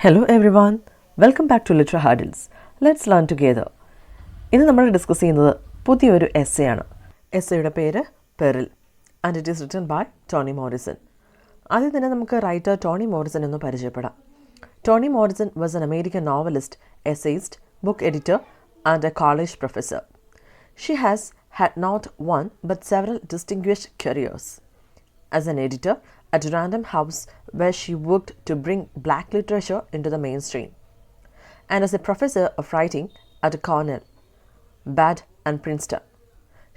Hello everyone, welcome back to Literary Hurdles. Let's learn together. ഇന്ന് നമ്മൾ discuss ചെയ്യുന്നത് പുതിയൊരു എസ്സേ ആണ്. എസ്സേയുടെ പേര് peril and it is written by Toni Morrison. ആദ്യം തന്നെ നമുക്ക് റൈറ്റർ ടോണി മോറിസൺ എന്ന് പരിചയപ്പെടാം. Toni Morrison was an American novelist, essayist, book editor and a college professor. She has had not one but several distinguished careers. As an editor at Random House, where she worked to bring black literature into the mainstream, and as a professor of writing at Cornell, Bard and Princeton.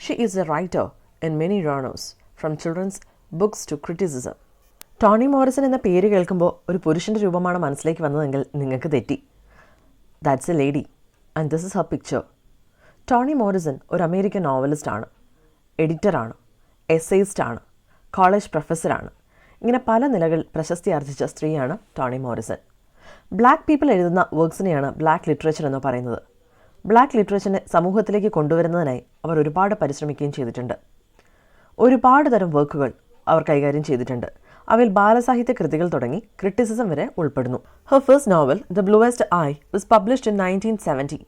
She is a writer in many genres, from children's books to criticism. Tony Morrison എന്ന പേര് കേൾക്കുമ്പോൾ ഒരു പുരുഷൻ്റെ രൂപമാണ് മനസ്സിലേക്ക് വന്നതെങ്കിൽ നിങ്ങൾക്ക് തെറ്റി. That's A lady and this is Har picture. Tony Morrison ഒരു അമേരിക്കൻ നോവലിസ്റ്റാണ്, എഡിറ്ററാണ്, എസ്സേയിസ്റ്റാണ്, കോളേജ് പ്രൊഫസറാണ്. ഇങ്ങനെ പല നിലകളിൽ പ്രശസ്തി ആർജിച്ച സ്ത്രീയാണ് ടോണി മോറിസൺ. ബ്ലാക്ക് പീപ്പിൾ എഴുതുന്ന വർക്ക്സിനെയാണ് ബ്ലാക്ക് ലിറ്ററേച്ചർ എന്ന് പറയുന്നത്. ബ്ലാക്ക് ലിറ്ററേച്ചറിനെ സമൂഹത്തിലേക്ക് കൊണ്ടുവരുന്നതിനായി അവർ ഒരുപാട് പരിശ്രമിക്കുകയും ചെയ്തിട്ടുണ്ട്. ഒരുപാട് തരം വർക്കുകൾ അവർ കൈകാര്യം ചെയ്തിട്ടുണ്ട്. അവയിൽ ബാലസാഹിത്യ കൃതികൾ തുടങ്ങി ക്രിറ്റിസിസം വരെ ഉൾപ്പെടുന്നു. Her first novel the bluest eye was published in 1970.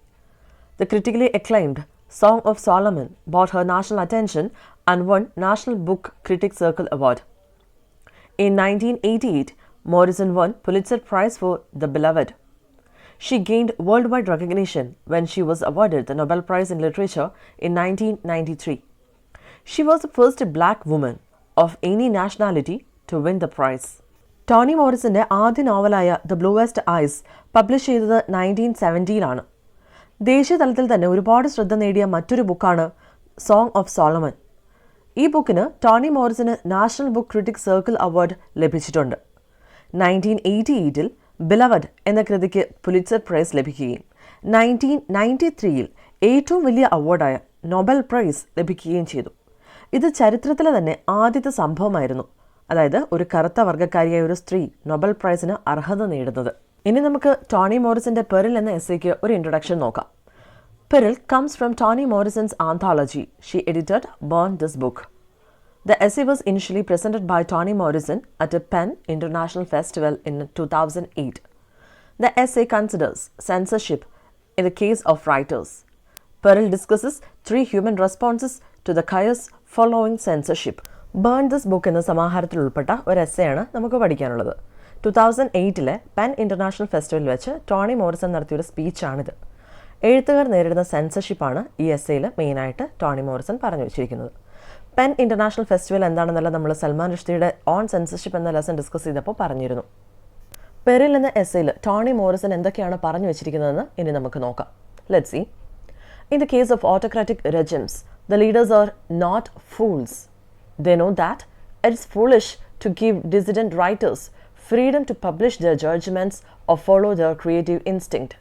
The critically acclaimed Song of Solomon brought her national attention and won National Book Critics Circle Award. In 1988, Morison won Pulitzer Prize for The Beloved. She gained worldwide recognition when she was awarded the Nobel Prize in Literature in 1993. She was the first black woman of any nationality to win the prize. Toni മോറിസന്റെ ആദ്യ നോവലായ the bluest eyes publish ചെയ്തത് 1970-ലാണ്. ദേശീയ തലത്തിൽ തന്നെ ഒരുപാട് ശ്രദ്ധ നേടിയ മറ്റൊരു ബുക്കാണ് സോങ് ഓഫ് സോളമൻ. ഈ ബുക്കിന് ടോണി മോറിസന് national book critics circle award ലഭിച്ചിട്ടുണ്ട്. 1988-ൽ ബിലവഡ് എന്ന കൃതിക്ക് പുലിറ്റ്സർ പ്രൈസ് ലഭിക്കുകയും 1993-ൽ ഏറ്റവും വലിയ അവാർഡായ നൊബൽ പ്രൈസ് ലഭിക്കുകയും ചെയ്തു. ഇത് ചരിത്രത്തിലെ തന്നെ ആദ്യത്തെ സംഭവമായിരുന്നു, അതായത് ഒരു കറുത്ത വർഗ്ഗക്കാരിയായ ഒരു സ്ത്രീ നൊബൽ പ്രൈസിന് അർഹത നേടുന്നത്. ഇനി നമുക്ക് ടോണി മോറിസന്റെ പെറിൽ എന്ന എസ്സേക്ക് ഒരു ഇൻട്രൊഡക്ഷൻ നോക്കാം. Peril comes from Toni Morrison's anthology. She edited Burn This Book. The essay was initially presented by Toni Morrison at a PEN International Festival in 2008. The essay considers censorship in the case of writers. Peril discusses 3 human responses to the chaos following censorship. Burn This Book എന്ന സമാഹാരത്തിൽ ഉൾപ്പെട്ട ഒരു എസ്സേയാണ് നമുക്ക് പഠിക്കാനുള്ളത്. 2008-ലെ pen international ഫെസ്റ്റിവലിൽ വെച്ച് Tony Morrison നടത്തിയൊരു സ്പീച്ചാണിത്. എഴുത്തുകാർ നേരിടുന്ന സെൻസർഷിപ്പാണ് ഈ എസ്സേയിൽ മെയിനായിട്ട് ടോണി മോറിസൺ പറഞ്ഞു വെച്ചിരിക്കുന്നത്. പെൻ ഇൻ്റർനാഷണൽ ഫെസ്റ്റിവൽ എന്താണെന്നല്ല നമ്മൾ സൽമാൻ റുഷ്ദിയുടെ ഓൺ സെൻസർഷിപ്പ് എന്ന ലെസൺ ഡിസ്കസ് ചെയ്തപ്പോൾ പറഞ്ഞിരുന്നു. പെറിൽ എന്ന എസ്സേയിൽ ടോണി മോറിസൺ എന്തൊക്കെയാണ് പറഞ്ഞു വെച്ചിരിക്കുന്നതെന്ന് ഇനി നമുക്ക് നോക്കാം. Let's see. In the case of autocratic regimes, the leaders are not fools. They know that it's foolish to give dissident writers freedom to publish their judgments or follow their creative instinct.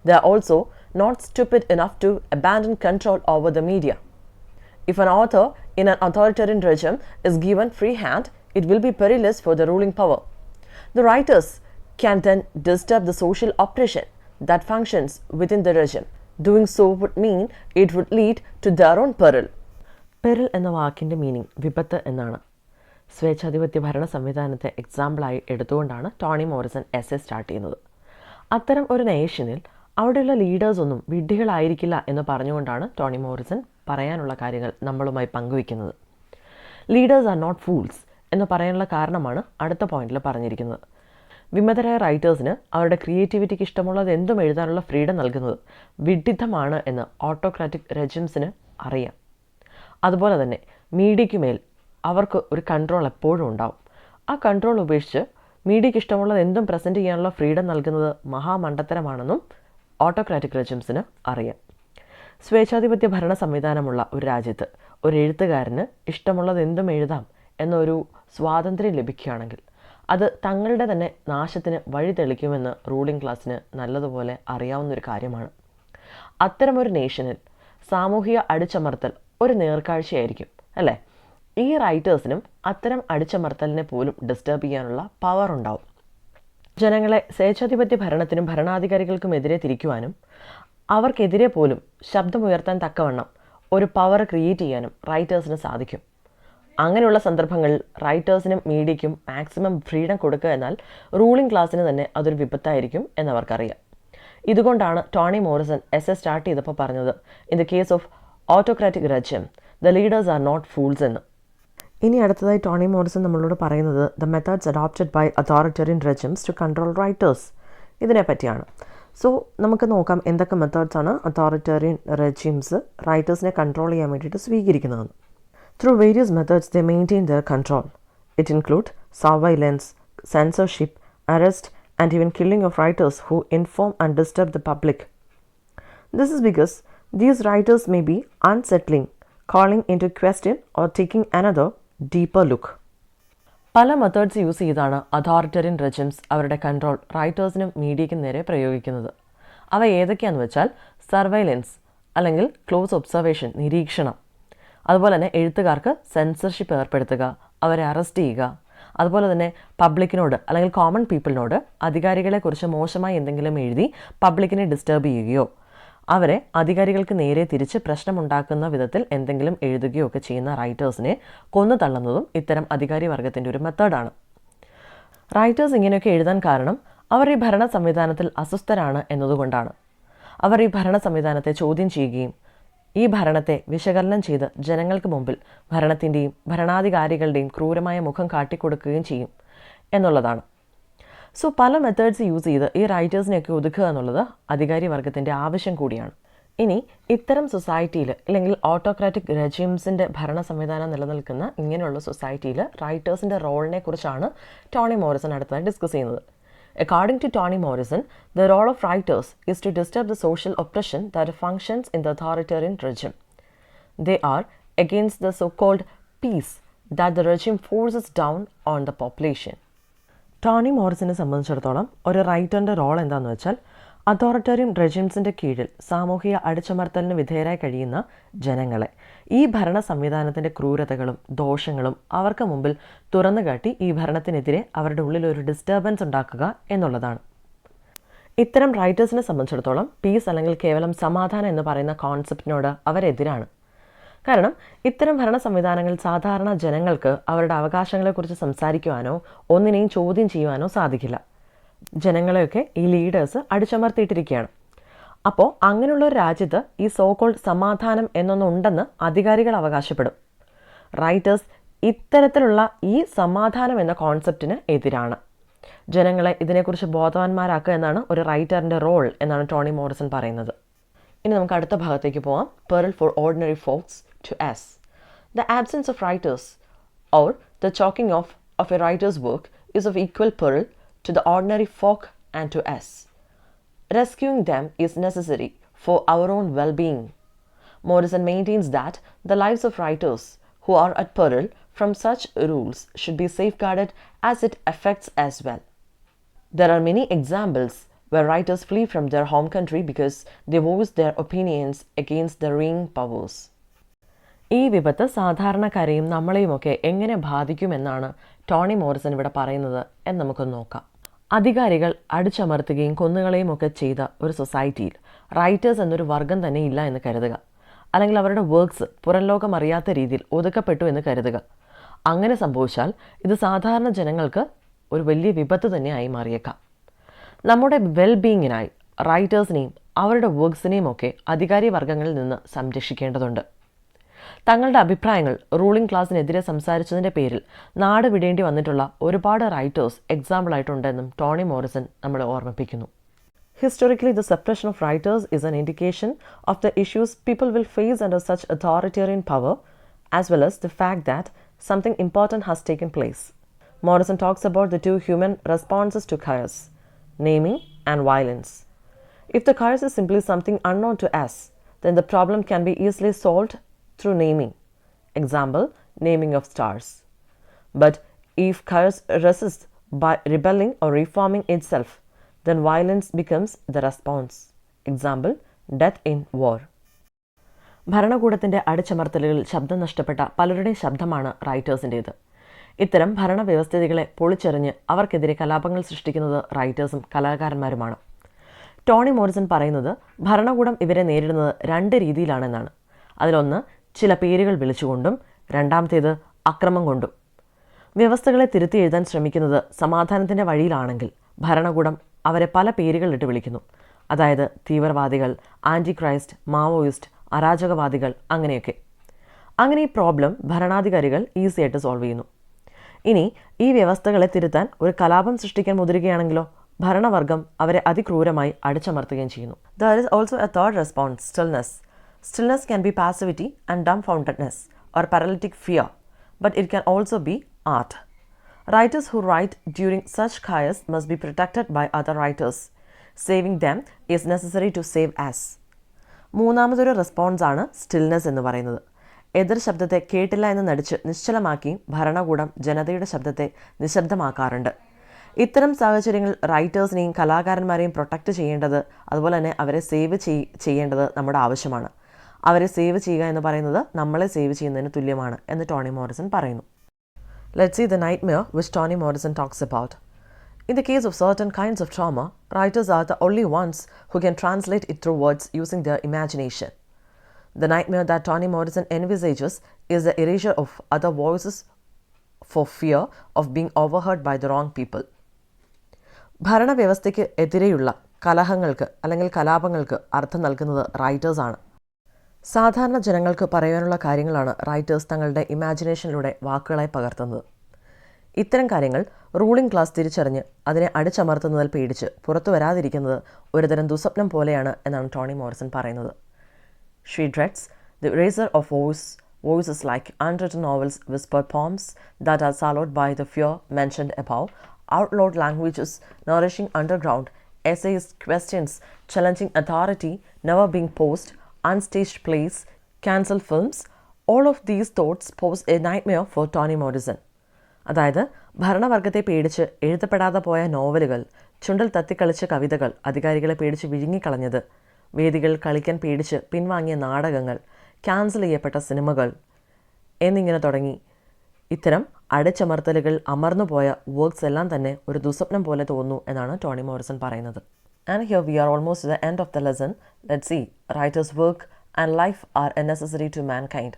They are also not stupid enough to abandon control over the media. If an author in an authoritarian regime is given free hand, it will be perilous for the ruling power. The writers can then disturb the social oppression that functions within the regime. Doing so would mean it would lead to their own peril. പെറിൽ എന്ന വാക്കിൻ്റെ meaning വിപത്ത് എന്നാണ്. സ്വേച്ഛാധിപത്യ ഭരണ സംവിധാനത്തെ എക്സാമ്പിളായി എടുത്തുകൊണ്ടാണ് Tony Morrison essay start ചെയ്യുന്നത്. അത്തരം ഒരു നേഷനിൽ അവിടെയുള്ള ലീഡേഴ്സൊന്നും വിഡ്ഢികളായിരിക്കില്ല എന്ന് പറഞ്ഞുകൊണ്ടാണ് ടോണി മോറിസൺ പറയാനുള്ള കാര്യങ്ങൾ നമ്മളുമായി പങ്കുവയ്ക്കുന്നത്. ലീഡേഴ്സ് ആർ നോട്ട് ഫൂൾസ് എന്ന് പറയാനുള്ള കാരണമാണ് അടുത്ത പോയിന്റിൽ പറഞ്ഞിരിക്കുന്നത്. വിമതരായ റൈറ്റേഴ്സിന് അവരുടെ ക്രിയേറ്റിവിറ്റിക്ക് ഇഷ്ടമുള്ളത് എന്തും എഴുതാനുള്ള ഫ്രീഡം നൽകുന്നത് വിഡ്ഢിത്തമാണ് എന്ന് ഓട്ടോക്രാറ്റിക് റെജിംസിന് അറിയാം. അതുപോലെ തന്നെ മീഡിയയ്ക്കുമേൽ അവർക്ക് ഒരു കൺട്രോൾ എപ്പോഴും ഉണ്ടാവും. ആ കൺട്രോൾ ഉപേക്ഷിച്ച് മീഡിയയ്ക്ക് ഇഷ്ടമുള്ളത് എന്തും പ്രസൻറ്റ് ചെയ്യാനുള്ള ഫ്രീഡം നൽകുന്നത് മഹാമണ്ടത്തരമാണെന്നും ഓട്ടോക്രാറ്റിക് റെജിംസിന് അറിയാം. സ്വേച്ഛാധിപത്യ ഭരണ സംവിധാനമുള്ള ഒരു രാജ്യത്ത് ഒരു എഴുത്തുകാരന് ഇഷ്ടമുള്ളത് എന്തും എഴുതാം എന്നൊരു സ്വാതന്ത്ര്യം ലഭിക്കുകയാണെങ്കിൽ അത് തങ്ങളുടെ തന്നെ നാശത്തിന് വഴി തെളിക്കുമെന്ന് റൂളിംഗ് ക്ലാസ്സിന് നല്ലതുപോലെ അറിയാവുന്നൊരു കാര്യമാണ്. അത്തരമൊരു നേഷനിൽ സാമൂഹിക അടിച്ചമർത്തൽ ഒരു നേർക്കാഴ്ചയായിരിക്കും, അല്ലേ? ഈ റൈറ്റേഴ്സിനും അത്തരം അടിച്ചമർത്തലിനെ പോലും ഡിസ്റ്റർബ് ചെയ്യാനുള്ള പവർ ഉണ്ടാവും. ജനങ്ങളെ സ്വേച്ഛാധിപത്യ ഭരണത്തിനും ഭരണാധികാരികൾക്കുമെതിരെ തിരിക്കുവാനും അവർക്കെതിരെ പോലും ശബ്ദമുയർത്താൻ തക്കവണ്ണം ഒരു പവർ ക്രിയേറ്റ് ചെയ്യാനും റൈറ്റേഴ്സിന് സാധിക്കും. അങ്ങനെയുള്ള സന്ദർഭങ്ങളിൽ റൈറ്റേഴ്സിനും മീഡിയയ്ക്കും മാക്സിമം ഫ്രീഡം കൊടുക്കുക എന്നാൽ റൂളിംഗ് ക്ലാസ്സിന് തന്നെ അതൊരു വിപത്തായിരിക്കും എന്നവർക്കറിയാം. ഇതുകൊണ്ടാണ് ടോണി മോറിസൺ സ്റ്റാർട്ട് ചെയ്തപ്പോൾ പറഞ്ഞത്, in the case of autocratic regime the leaders are not fools എന്ന്. ഇനി അടുത്തതായി ടോണി മോറിസൺ നമ്മളോട് പറയുന്നത് the methods adopted by authoritarian regimes to control writers ഇതിനെ പറ്റിയാണ്. സോ നമുക്ക് നോക്കാം എന്തൊക്കെ മെത്തേഡ്സാണ് അതോറിറ്റേറിയൻ റെജിംസ് റൈറ്റേഴ്സിനെ കൺട്രോൾ ചെയ്യാൻ വേണ്ടിയിട്ട് സ്വീകരിക്കുന്നതെന്ന്. Through various methods, they maintain their control. It includes surveillance, censorship, arrest, and even killing of writers who inform and disturb the public. This is because these writers may be unsettling, calling into question or taking another deeper look. പല methods use ചെയ്താണ് authoritarian റെജിംസ് അവരുടെ control റൈറ്റേഴ്സിനും മീഡിയയ്ക്കും നേരെ പ്രയോഗിക്കുന്നത്. അവ ഏതൊക്കെയാണെന്ന് വെച്ചാൽ surveillance അല്ലെങ്കിൽ close observation നിരീക്ഷണം, അതുപോലെ തന്നെ എഴുത്തുകാർക്ക് സെൻസർഷിപ്പ് ഏർപ്പെടുത്തുക, അവരെ അറസ്റ്റ് ചെയ്യുക, അതുപോലെ തന്നെ പബ്ലിക്കിനോട് അല്ലെങ്കിൽ കോമൺ പീപ്പിളിനോട് അധികാരികളെക്കുറിച്ച് മോശമായി എന്തെങ്കിലും എഴുതി പബ്ലിക്കിനെ ഡിസ്റ്റർബ് ചെയ്യുകയോ അവരെ അധികാരികൾക്ക് നേരെ തിരിച്ച് പ്രശ്നമുണ്ടാക്കുന്ന വിധത്തിൽ എന്തെങ്കിലും എഴുതുകയോ ഒക്കെ ചെയ്യുന്ന റൈറ്റേഴ്സിനെ കൊന്നു തള്ളുന്നതും ഇത്തരം അധികാരി വർഗത്തിൻ്റെ ഒരു മെത്തേഡാണ്. റൈറ്റേഴ്സ് ഇങ്ങനെയൊക്കെ എഴുതാൻ കാരണം അവർ ഈ ഭരണ സംവിധാനത്തിൽ അസ്വസ്ഥരാണ് എന്നതുകൊണ്ടാണ്. അവർ ഈ ഭരണ സംവിധാനത്തെ ചോദ്യം ചെയ്യുകയും ഈ ഭരണത്തെ വിശകലനം ചെയ്ത് ജനങ്ങൾക്ക് മുമ്പിൽ ഭരണത്തിൻ്റെയും ഭരണാധികാരികളുടെയും ക്രൂരമായ മുഖം കാട്ടിക്കൊടുക്കുകയും ചെയ്യും എന്നുള്ളതാണ്. സോ പല മെത്തേഡ്സ് യൂസ് ചെയ്ത് ഈ റൈറ്റേഴ്സിനെയൊക്കെ ഒതുക്കുക എന്നുള്ളത് അധികാരി വർഗത്തിൻ്റെ ആവശ്യം കൂടിയാണ്. ഇനി ഇത്തരം സൊസൈറ്റിയിൽ അല്ലെങ്കിൽ ഓട്ടോക്രാറ്റിക് റെജിംസിൻ്റെ ഭരണ സംവിധാനം നിലനിൽക്കുന്ന ഇങ്ങനെയുള്ള സൊസൈറ്റിയിൽ റൈറ്റേഴ്സിൻ്റെ റോളിനെ കുറിച്ചാണ് ടോണി മോറിസൺ അടുത്തതായി ഡിസ്കസ് ചെയ്യുന്നത്. According to Toni Morison, the role of writers is to disturb the social oppression that functions in the authoritarian regime. They are against the so-called peace that the regime forces down on the population. Toni മോറിസനെ സംബന്ധിച്ചിടത്തോളം ഒരു റൈറ്ററിൻ്റെ role എന്താണെന്ന് വെച്ചാൽ authoritarian റെജിംസിൻ്റെ കീഴിൽ സാമൂഹിക അടിച്ചമർത്തലിന് വിധേയരായി കഴിയുന്ന ജനങ്ങളെ ഈ ഭരണ സംവിധാനത്തിൻ്റെ ക്രൂരതകളും ദോഷങ്ങളും അവർക്ക് മുമ്പിൽ തുറന്നു കാട്ടി ഈ ഭരണത്തിനെതിരെ അവരുടെ ഉള്ളിൽ ഒരു ഡിസ്റ്റർബൻസ് ഉണ്ടാക്കുക എന്നുള്ളതാണ്. ഇത്തരം റൈറ്റേഴ്സിനെ സംബന്ധിച്ചിടത്തോളം പീസ് അല്ലെങ്കിൽ കേവലം സമാധാനം എന്ന് പറയുന്ന കോൺസെപ്റ്റിനോട് അവരെതിരാണ്. കാരണം ഇത്തരം ഭരണ സംവിധാനങ്ങൾ സാധാരണ ജനങ്ങൾക്ക് അവരുടെ അവകാശങ്ങളെക്കുറിച്ച് സംസാരിക്കുവാനോ ഒന്നിനെയും ചോദ്യം ചെയ്യുവാനോ സാധിക്കില്ല. ജനങ്ങളെയൊക്കെ ഈ ലീഡേഴ്സ് അടിച്ചമർത്തിയിട്ടിരിക്കുകയാണ്. അപ്പോൾ അങ്ങനെയുള്ള ഒരു രാജ്യത്ത് ഈ സോകോൾഡ് സമാധാനം എന്നൊന്നുണ്ടെന്ന് അധികാരികൾ അവകാശപ്പെടും. റൈറ്റേഴ്സ് ഇത്തരത്തിലുള്ള ഈ സമാധാനം എന്ന കോൺസെപ്റ്റിന് എതിരാണ്. ജനങ്ങളെ ഇതിനെക്കുറിച്ച് ബോധവാന്മാരാക്കുക എന്നാണ് ഒരു റൈറ്ററിൻ്റെ റോൾ എന്നാണ് ടോണി മോറിസൺ പറയുന്നത്. ഇനി നമുക്ക് അടുത്ത ഭാഗത്തേക്ക് പോകാം. Peril for ordinary folks to us. The absence of writers or the choking of a writers work is of equal peril to the ordinary folk and to us. Rescuing them is necessary for our own well-being. Morison maintains that the lives of writers who are at peril from such rules should be safeguarded as it affects as well. There are many examples where writers flee from their home country because they voice their opinions against the ruling powers. ഈ വിപത്ത് സാധാരണക്കാരെയും നമ്മളെയുമൊക്കെ എങ്ങനെ ബാധിക്കുമെന്നാണ് Tony Morrison ഇവിടെ പറയുന്നത് എന്ന് നമുക്കൊന്ന് നോക്കാം. അധികാരികൾ അടിച്ചമർത്തുകയും കൊന്നുകളയും ഒക്കെ ചെയ്ത ഒരു സൊസൈറ്റിയിൽ റൈറ്റേഴ്സ് എന്നൊരു വർഗം തന്നെ ഇല്ല എന്ന് കരുതുക, അല്ലെങ്കിൽ അവരുടെ വർക്ക്സ് പുറം ലോകം അറിയാത്ത രീതിയിൽ ഒതുക്കപ്പെട്ടു എന്ന് കരുതുക. അങ്ങനെ സംഭവിച്ചാൽ ഇത് സാധാരണ ജനങ്ങൾക്ക് ഒരു വലിയ വിപത്ത് തന്നെയായി മാറിയേക്കാം. നമ്മുടെ വെൽബീയിങ്ങിനായി റൈറ്റേഴ്സിനെയും അവരുടെ വർക്ക്സിനെയും ഒക്കെ അധികാരി വർഗ്ഗങ്ങളിൽ നിന്ന് സംരക്ഷിക്കേണ്ടതുണ്ട്. തങ്ങളുടെ അഭിപ്രായങ്ങൾ റൂളിംഗ് ക്ലാസ്സിനെതിരെ സംസാരിച്ചതിൻ്റെ പേരിൽ നാട് വിടേണ്ടി വന്നിട്ടുള്ള ഒരുപാട് റൈറ്റേഴ്സ് എക്സാമ്പിളായിട്ടുണ്ടെന്നും ടോണി മോറിസൺ നമ്മളെ ഓർമ്മിപ്പിക്കുന്നു. Historically, the suppression of writers is an indication of the issues people will face under such authoritarian power, as well as the fact that something important has taken place. Morison talks about the two human responses to chaos, naming and violence. If the chaos is simply something unknown to us, then the problem can be easily solved through naming. Example, naming of stars. But if chaos resists by rebelling or reforming itself, then violence becomes the response. Example, death in war. ഭരണകൂടത്തിൻ്റെ അടിച്ചമർത്തലുകളിൽ ശബ്ദം നഷ്ടപ്പെട്ട പലരുടെയും ശബ്ദമാണ് റൈറ്റേഴ്സിൻ്റേത്. ഇത്തരം ഭരണവ്യവസ്ഥിതികളെ പൊളിച്ചെറിഞ്ഞ് അവർക്കെതിരെ കലാപങ്ങൾ സൃഷ്ടിക്കുന്നത് റൈറ്റേഴ്സും കലാകാരന്മാരുമാണ്. Tony Morrison പറയുന്നത് ഭരണകൂടം ഇവരെ നേരിടുന്നത് രണ്ട് രീതിയിലാണെന്നാണ്. അതിലൊന്ന് ചില പേരുകൾ വിളിച്ചുകൊണ്ടും, രണ്ടാമത്തേത് അക്രമം കൊണ്ടും. വ്യവസ്ഥകളെ തിരുത്തി എഴുതാൻ ശ്രമിക്കുന്നത് സമാധാനത്തിൻ്റെ വഴിയിലാണെങ്കിൽ ഭരണകൂടം അവരെ പല പേരുകളിട്ട് വിളിക്കുന്നു. അതായത് തീവ്രവാദികൾ, ആൻറ്റി ക്രൈസ്റ്റ്, മാവോയിസ്റ്റ്, അരാജകവാദികൾ, അങ്ങനെയൊക്കെ. അങ്ങനെ ഈ പ്രോബ്ലം ഭരണാധികാരികൾ ഈസി ആയിട്ട് സോൾവ് ചെയ്യുന്നു. ഇനി ഈ വ്യവസ്ഥകളെ തിരുത്താൻ ഒരു കലാപം സൃഷ്ടിക്കാൻ മുതിരുകയാണെങ്കിലോ ഭരണവർഗം അവരെ അതിക്രൂരമായി അടിച്ചമർത്തുകയും ചെയ്യുന്നു. There is also a third response, stillness. Stillness can be passivity and dumbfoundedness or paralytic fear, but it can also be art. Writers who write during such chaos must be protected by other writers. Saving them is necessary to save us. മൂന്നാമതൊരു response ആണ് stillness എന്ന് പറയുന്നത്. എതിർ ശബ്ദത്തെ കേട്ടില്ല എന്ന് നടിച്ച് നിശ്ചലമാക്കി ഭരണകൂടം ജനതയുടെ ശബ്ദത്തെ നിശബ്ദമാക്കാറുണ്ട്. ഇത്തരം സാഹചര്യങ്ങളിൽ റൈറ്റേഴ്സിനെയും കലാകാരന്മാരെയും പ്രൊട്ടക്റ്റ് ചെയ്യേണ്ടത്, അതുപോലെ തന്നെ അവരെ സേവ് ചെയ്യേണ്ടത് നമ്മുടെ ആവശ്യമാണ്. അവരെ സേവ് ചെയ്യുക എന്ന് പറയുന്നത് നമ്മളെ സേവ് ചെയ്യുന്നതിന് തുല്യമാണ് എന്ന് ടോണി മോറിസൺ പറയുന്നു. Let's see the nightmare which Toni Morrison talks about. In the case of certain kinds of trauma, writers are the only ones who can translate it through words using their imagination. The nightmare that Toni Morrison envisages is the erasure of other voices for fear of being overheard by the wrong people. ഭരണവ്യവസ്ഥയ്ക്ക് എതിരെയുള്ള കലഹങ്ങൾക്ക് അല്ലെങ്കിൽ കലാപങ്ങൾക്ക് അർത്ഥം നൽകുന്നത് റൈറ്റേഴ്സാണ്. സാധാരണ ജനങ്ങൾക്ക് പറയാനുള്ള കാര്യങ്ങളാണ് writers തങ്ങളുടെ ഇമാജിനേഷനിലൂടെ വാക്കുകളായി പകർത്തുന്നത്. ഇത്തരം കാര്യങ്ങൾ റൂളിംഗ് ക്ലാസ് തിരിച്ചറിഞ്ഞ് അതിനെ അടിച്ചമർത്തുന്നതിൽ പേടിച്ച് പുറത്തു വരാതിരിക്കുന്നത് ഒരുതരം ദുസ്വപ്നം പോലെയാണ് എന്നാണ് ടോണി മോറിസൺ പറയുന്നത്. She dreads the erasure of voices like unwritten novels, whispered poems that are swallowed by the fear mentioned above, outlawed languages nourishing underground, essays, questions challenging authority never being posed, unstaged plays, cancelled films. All of these thoughts pose a nightmare for Toni Morrison. അതായത് ഭരണവർഗത്തെ പേടിച്ച് എഴുതപ്പെടാതെ പോയ നോവലുകൾ, ചുണ്ടിൽ തത്തിക്കളിച്ച കവിതകൾ, അധികാരികളെ പേടിച്ച് വിഴുങ്ങിക്കളഞ്ഞത്, വേദികൾ കളിക്കാൻ പേടിച്ച് പിൻവാങ്ങിയ നാടകങ്ങൾ, ക്യാൻസൽ ചെയ്യപ്പെട്ട സിനിമകൾ എന്നിങ്ങനെ തുടങ്ങി ഇത്തരം അടിച്ചമർത്തലുകൾ അമർന്നുപോയ വർക്ക്സ് എല്ലാം തന്നെ ഒരു ദുസ്വപ്നം പോലെ തോന്നുന്നു എന്നാണ് ടോണി മോറിസൺ പറയുന്നത്. And here we are almost the end of the lesson. Let's see writers work and life are a necessary to mankind.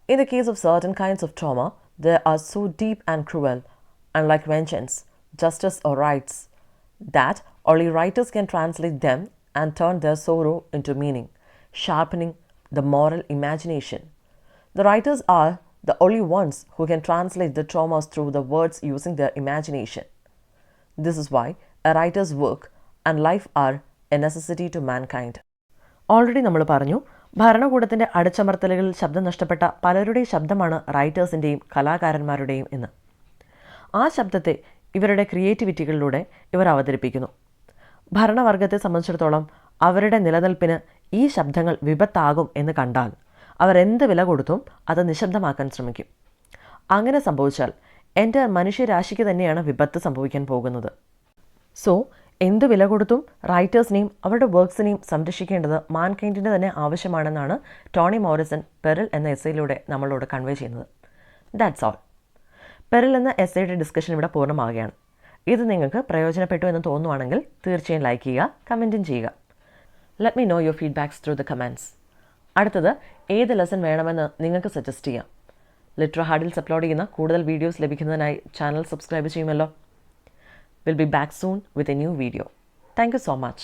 In the case of certain kinds of trauma, they are so deep and cruel, unlike vengeance, justice or rights, that only writers can translate them and turn their sorrow into meaning, sharpening the moral imagination. The writers are the only ones who can translate the traumas through the words using their imagination. This is why a writer's work and life are a necessity to mankind. Already നമ്മൾ പറഞ്ഞു, ഭരണകൂടത്തിൻ്റെ അടിച്ചമർത്തലുകളിൽ ശബ്ദം നഷ്ടപ്പെട്ട പലരുടെയും ശബ്ദമാണ് റൈറ്റേഴ്സിൻ്റെയും കലാകാരന്മാരുടെയും എന്ന്. ആ ശബ്ദത്തെ ഇവരുടെ ക്രിയേറ്റിവിറ്റികളിലൂടെ ഇവർ അവതരിപ്പിക്കുന്നു. ഭരണവർഗത്തെ സംബന്ധിച്ചിടത്തോളം അവരുടെ നിലനിൽപ്പിന് ഈ ശബ്ദങ്ങൾ വിപത്താകും എന്ന് കണ്ടാൽ അവർ എന്ത് വില കൊടുത്തും അത് നിശബ്ദമാക്കാൻ ശ്രമിക്കും. അങ്ങനെ സംഭവിച്ചാൽ എൻ്റെ മനുഷ്യരാശിക്ക് തന്നെയാണ് വിപത്ത് സംഭവിക്കാൻ പോകുന്നത്. സോ എന്ത് വില കൊടുത്തും റൈറ്റേഴ്സിനെയും അവരുടെ വർക്ക്സിനെയും സംരക്ഷിക്കേണ്ടത് മാൻകൈൻഡിൻ്റെ തന്നെ ആവശ്യമാണെന്നാണ് ടോണി മോറിസൺ പെറിൽ എന്ന എസ്സേയിലൂടെ നമ്മളോട് കൺവേ ചെയ്യുന്നത്. That's all. പെറിൽ എന്ന എസ്സേയുടെ ഡിസ്കഷൻ ഇവിടെ പൂർണ്ണമാവുകയാണ്. ഇത് നിങ്ങൾക്ക് പ്രയോജനപ്പെട്ടു എന്ന് തോന്നുവാണെങ്കിൽ തീർച്ചയായും ലൈക്ക് ചെയ്യുക, കമൻറ്റും ചെയ്യുക. Let me no your feedbacks through the comments. അടുത്തത് ഏത് ലെസൺ വേണമെന്ന് നിങ്ങൾക്ക് സജസ്റ്റ് ചെയ്യാം. ലിറ്റർ ഹാർഡിൽസ് അപ്ലോഡ് ചെയ്യുന്ന കൂടുതൽ വീഡിയോസ് ലഭിക്കുന്നതിനായി ചാനൽ സബ്സ്ക്രൈബ് ചെയ്യുമല്ലോ. We'll be back soon with a new video. Thank you so much.